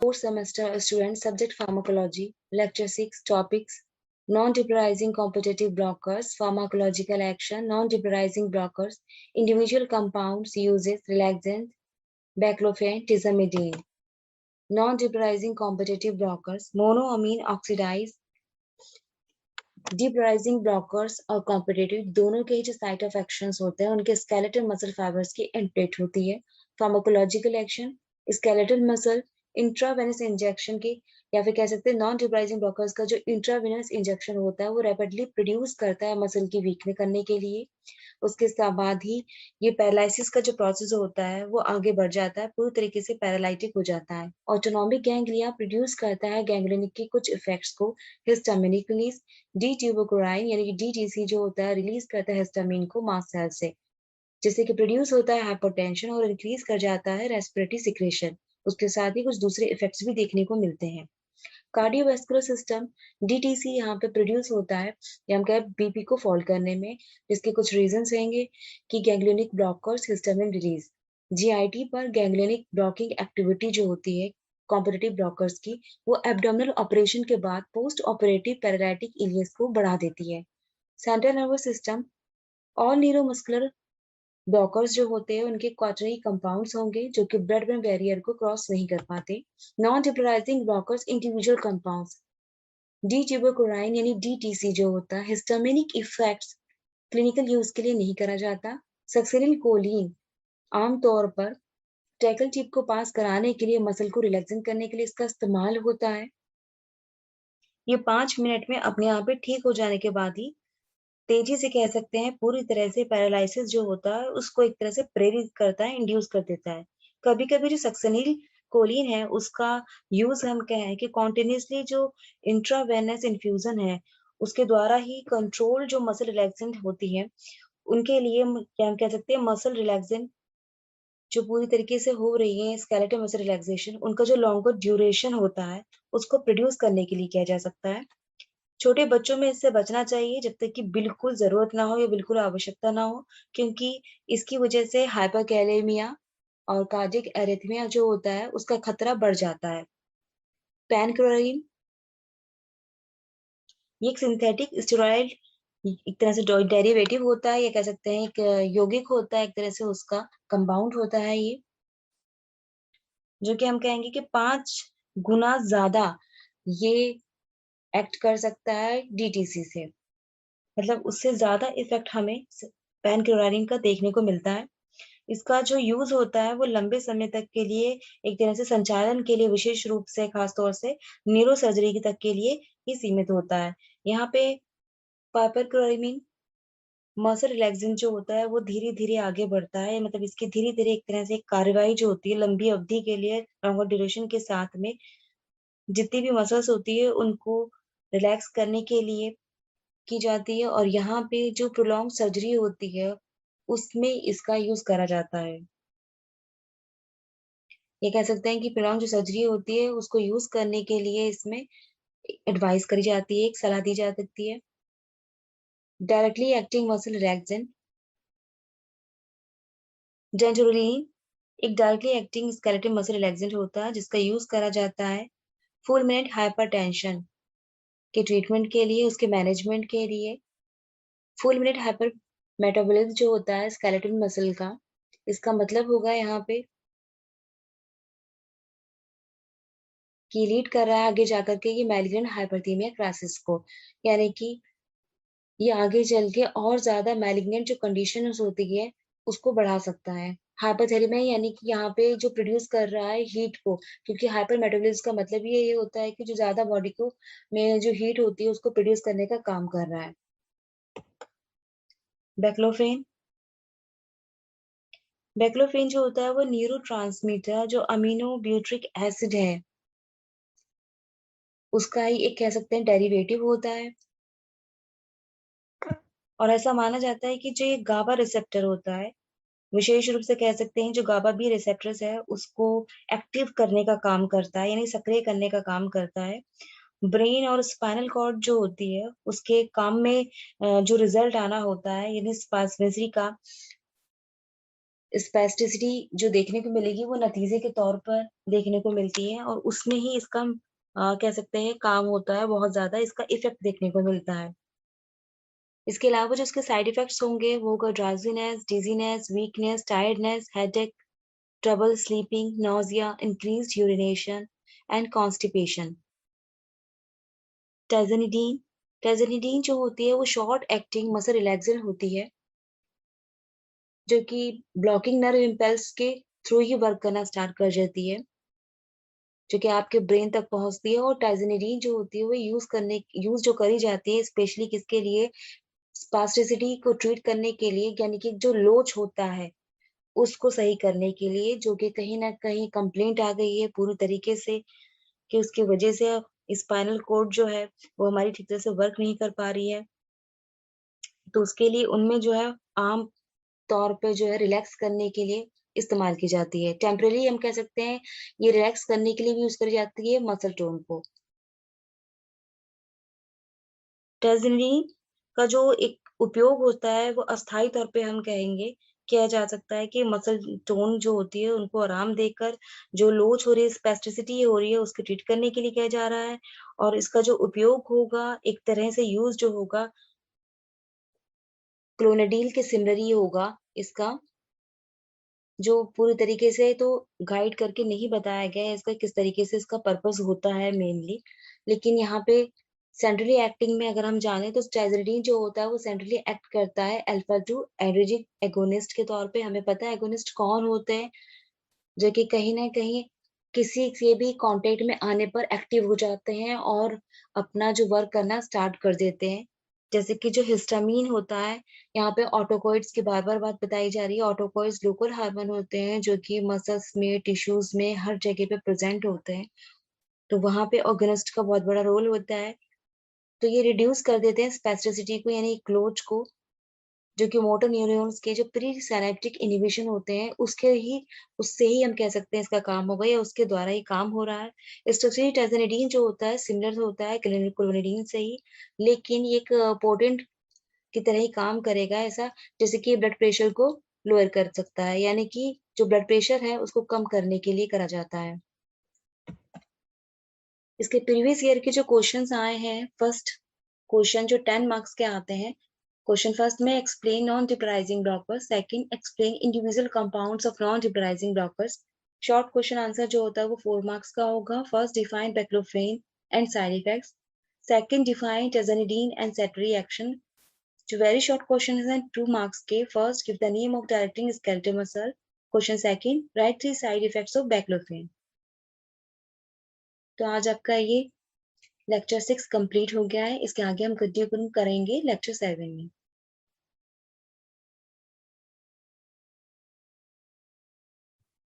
Fourth semester student, subject pharmacology, lecture 6, topics non-depolarizing competitive blockers, pharmacological action, non-depolarizing blockers, individual compounds, uses, relaxant, baclofen, tizamidine. Non-depolarizing competitive blockers, monoamine oxidase, depolarizing blockers और competitive दोनों के जो site of actions होते हैं उनके skeletal muscle fibres की इनप्लेट होती है. Pharmacological action, skeletal muscle intravenous injection की या फिर कह सकते हैं नॉन डिप्राइजिंग ब्लॉकर्स का जो इंट्रावेनस इंजेक्शन होता है वो रैपिडली प्रोड्यूस करता है मसल की वीकनेस करने के लिए. उसके बाद ही ये पैरालिसिस का जो प्रोसेस होता है वो आगे बढ़ जाता है, पूरी तरीके से पैरालाइटिक हो जाता है. ऑटोनॉमिक गैंग्लिया प्रोड्यूस करता है गैंग्लिनिक के कुछ इफेक्ट्स को. हिस्टामिनिक रिलीज, डी ट्यूबोक्लोराइन यानी कि डीटीसी जो होता है रिलीज करता है हिस्टामिन को मास्ट सेल से, जिससे कि प्रोड्यूस होता है हाइपोटेंशन और इंक्रीज कर जाता है रेस्पिरेटरी सिक्रेशन. उसके साथ ही कुछ दूसरे इफेक्ट्स भी देखने को मिलते हैं. कार्डियोवैस्कुलर सिस्टम, डीटीसी यहाँ पे प्रोड्यूस होता है या हम कहें बीपी को फॉल करने में, जिसके कुछ रीजंस रहेंगे कि ganglionic blockers, histamine release. GIT पर गैंग्लियोनिक ब्लॉकिंग एक्टिविटी जो होती है कॉम्पिटिटिव ब्लॉकर्स की, वो एब्डोमिनल ऑपरेशन के बाद पोस्ट ऑपरेटिव पैरालाइटिक इलियस को बढ़ा देती है. Central nervous system, all neuromuscular blockers जो होते हैं उनके क्वाटरनरी कंपाउंड्स होंगे जो कि ब्लड ब्रेन बैरियर को क्रॉस नहीं कर पाते. Non depolarising blockers individual compounds, d tubocurarine यानी डीटीसी जो होता है हिस्टामिनिक इफेक्ट्स क्लिनिकल यूज के लिए नहीं करा जाता. सक्सिनिल कोलिन आमतौर पर टैकल टिप को पास कराने के लिए मसल को रिलैक्सिंग करने के लिए इसका इस्तेमाल होता है. ये 5 मिनट में अपने आप ही ठीक हो जाने के बाद ही तेजी से कह सकते हैं पूरी तरह से पैरालिसिस जो होता है उसको एक तरह से प्रेरित करता है, इंड्यूस कर देता है. कभी कभी जो सक्सेनिल कोलिन है उसका यूज हम कहें कि कॉन्टिन्यूसली जो इंट्रावेनस इन्फ्यूजन है उसके द्वारा ही कंट्रोल जो मसल रिलैक्सेंट होती है उनके लिए क्या हम कह सकते हैं मसल रिलैक्सेंट जो पूरी तरीके से हो रही है स्केलेटल मसल रिलैक्सेशन, उनका जो लॉन्गर ड्यूरेशन होता है उसको प्रोड्यूस करने के लिए किया जा सकता है. छोटे बच्चों में इससे बचना चाहिए जब तक कि बिल्कुल जरूरत ना हो या बिल्कुल आवश्यकता ना हो, क्योंकि इसकी वजह से हाइपरकैलेमिया और कार्डियक एरिथमिया जो होता है उसका खतरा बढ़ जाता है. पैनक्लोराइन ये एक सिंथेटिक स्टेरॉइड एक तरह से डेरिवेटिव होता है या कह सकते हैं एक यौगिक होता है, एक तरह से उसका कंपाउंड होता है ये, जो कि हम कहेंगे कि 5 गुना ज्यादा ये एक्ट कर सकता है डीटीसी से. मतलब उससे ज्यादा इफेक्ट हमें पैनक्लोराइन का देखने को मिलता है. इसका जो यूज होता है वो लंबे समय तक के लिए एक तरह से संचालन के लिए विशेष रूप से खास तौर से न्यूरो सर्जरी तक के लिए ही सीमित होता है. यहाँ पे पाइपरक्लोरामिन मसल रिलैक्सेंट जो होता है वो धीरे धीरे आगे बढ़ता है, मतलब इसकी धीरे धीरे एक तरह से कार्यवाही जो होती है लंबी अवधि के लिए लॉन्गर ड्यूरेशन के साथ में जितनी भी मसल्स होती है उनको रिलैक्स करने के लिए की जाती है. और यहाँ पे जो प्रोलॉन्ग सर्जरी होती है उसमें इसका यूज करा जाता है. ये कह सकते हैं कि प्रोलॉन्ग जो सर्जरी होती है उसको यूज करने के लिए इसमें एडवाइस करी जाती है, एक सलाह दी जा सकती है. डायरेक्टली एक्टिंग मसल रिलैक्सेंट, डेंजोलिन एक directly acting skeletal muscle relaxant होता है जिसका यूज करा जाता है फुल मिनट हाइपरटेंशन के ट्रीटमेंट के लिए, उसके मैनेजमेंट के लिए. फुल मिनट हाइपर मेटाबॉलिज्म जो होता है स्केलेटल मसल का, इसका मतलब होगा यहाँ पे कि लीड कर रहा है आगे जाकर के ये मैलिग्नेंट हाइपरथीमिया क्राइसिस को, यानी कि ये आगे चल के और ज्यादा मैलिग्नेंट जो कंडीशन होती है उसको बढ़ा सकता है. हाइपरथेरेमिया यानी कि यहाँ पे जो प्रोड्यूस कर रहा है हीट को, क्योंकि हाइपर मेटाबॉलिज्म का मतलब ये होता है कि जो ज्यादा बॉडी को में जो हीट होती है उसको प्रोड्यूस करने का काम कर रहा है. बैक्लोफेन, बैक्लोफेन जो होता है वो न्यूरोट्रांसमीटर जो अमीनो ब्यूट्रिक एसिड है उसका ही एक कह सकते हैं डेरिवेटिव होता है. और ऐसा माना जाता है कि जो ये गाबा रिसेप्टर होता है विशेष रूप से कह सकते हैं जो गाबा बी रिसेप्टर्स है उसको एक्टिव करने का काम करता है, यानी सक्रिय करने का काम करता है. ब्रेन और स्पाइनल कॉर्ड जो होती है उसके काम में जो रिजल्ट आना होता है यानी स्पास्मेसी का, स्पेसिफिसिटी जो देखने को मिलेगी वो नतीजे के तौर पर देखने को मिलती है और उसमें ही इसका कह सकते हैं काम होता है, बहुत ज़्यादा इसका इफ़ेक्ट देखने को मिलता है। इसके अलावा जो इसके साइड इफ़ेक्ट्स होंगे वो होगा drowsiness, dizziness, weakness, tiredness, headache, trouble sleeping, nausea, increased urination and constipation. Tizanidine tizanidine जो होती है वो शॉर्ट एक्टिंग मसल रिलैक्सेंट होती है, जो कि ब्लॉकिंग नर्व इम्पल्स के थ्रू ही वर्क करना स्टार्ट कर जाती है, जो कि आपके ब्रेन तक पहुँचती है और टाइज़ेनिडीन जो होती है वो यूज़ जो करी जाती है स्पेशली किसके लिए? स्पास्टिसिटी को ट्रीट करने के लिए, यानी कि जो लोच होता है, उसको सही करने के लिए, जो कि कहीं न कहीं कंप्लेंट आ गई है पूरी तरीके से कि उसकी वजह से स्पाइनल कॉर्ड जो है, वो हमारी ठीक तरह से वर्क नहीं कर पा रही है। तो उसके लिए उनमें जो है आम तौर पे जो है रिलैक्स करने के लिए इस्तेमाल की जाती है। टेम्परेरी हम कह सकते हैं, ये रिलैक्स करने के लिए भी यूज़ करी जाती है मसल टोन को। टज़नीन का जो एक उपयोग होता है, वो अस्थायी तौर पे हम कहेंगे, किया जा सकता है कि मसल टोन जो होती है, उनको आराम देकर जो लोच हो रही है, स्पेस्टिसिटी हो रही है, उसको ट्रीट करने के लिए किया जा रहा है और इसका जो उपयोग होगा, एक तरह से यूज़ जो होगा, क्लोनाडील के सिमिलर ही होगा इसका, जो पूरी तरीके से तो गाइड करके नहीं बताया गया है इसका किस तरीके से इसका पर्पस होता है मेनली। लेकिन यहाँ पे सेंट्रली एक्टिंग में अगर हम जाने तो ट्राइज़ोनिडीन जो होता है वो सेंट्रली एक्ट करता है अल्फा 2 एडर्जिक एगोनिस्ट के तौर पे। हमें पता है एगोनिस्ट कौन होते हैं, जो कि कहीं न कहीं किसी से भी कॉन्टैक्ट में आने पर एक्टिव हो जाते हैं और अपना जो वर्क करना स्टार्ट कर देते हैं। जैसे कि जो हिस्टामीन होता है, यहाँ पे ऑटोकॉइड्स की बार-बार बात बताई जा रही है। ऑटोकॉइड्स लोकल हार्मोन होते हैं जो कि मसल्स में, टिश्यूज़ में हर जगह पे प्रेज़ेंट होते हैं। तो वहाँ पे ऑर्गेनिस्ट का बहुत बड़ा रोल होता है। तो ये रिड्यूस कर देते हैं स्पेसिफिसिटी को यानी क्लोज को, जो कि मोटर न्यूरॉन्स के जो प्री सिनैप्टिक इन्हिबिशन होते हैं, उससे ही हम कह सकते हैं इसका काम होगा या उसके द्वारा ही काम हो रहा है। स्टोसिटाज़ोनिडीन जो होता है सिमिलर होता है क्लोनिडीन से ही, लेकिन ये एक पोटेंट की तरह ही काम करेगा ऐसा, जैसे कि ब्लड प्रेशर को लोअर कर सकता है, यानी कि जो ब्लड प्रेशर है उसको कम करने के लिए करा जाता है। इसके प्रीवियस ईयर के जो क्वेश्चन्स आए हैं, फर्स्ट क्वेश्चन जो 10 मार्क्स के आते हैं, क्वेश्चन फर्स्ट में explain non depolarising blockers, second explain individual compounds of non depolarising blockers. Short question answer जो होता है वो 4 मार्क्स का होगा। First define baclofen and side effects, second define tizanidine and sedatory action. जो वेरी शॉर्ट क्वेश्चन है 2 marks के, first give the name of directing skeletal muscle, question second write 3 side effects of baclofen. तो आज आपका ये lecture 6 complete हो गया है। इसके आगे हम कंटिन्यू करेंगे लेक्चर 7 में।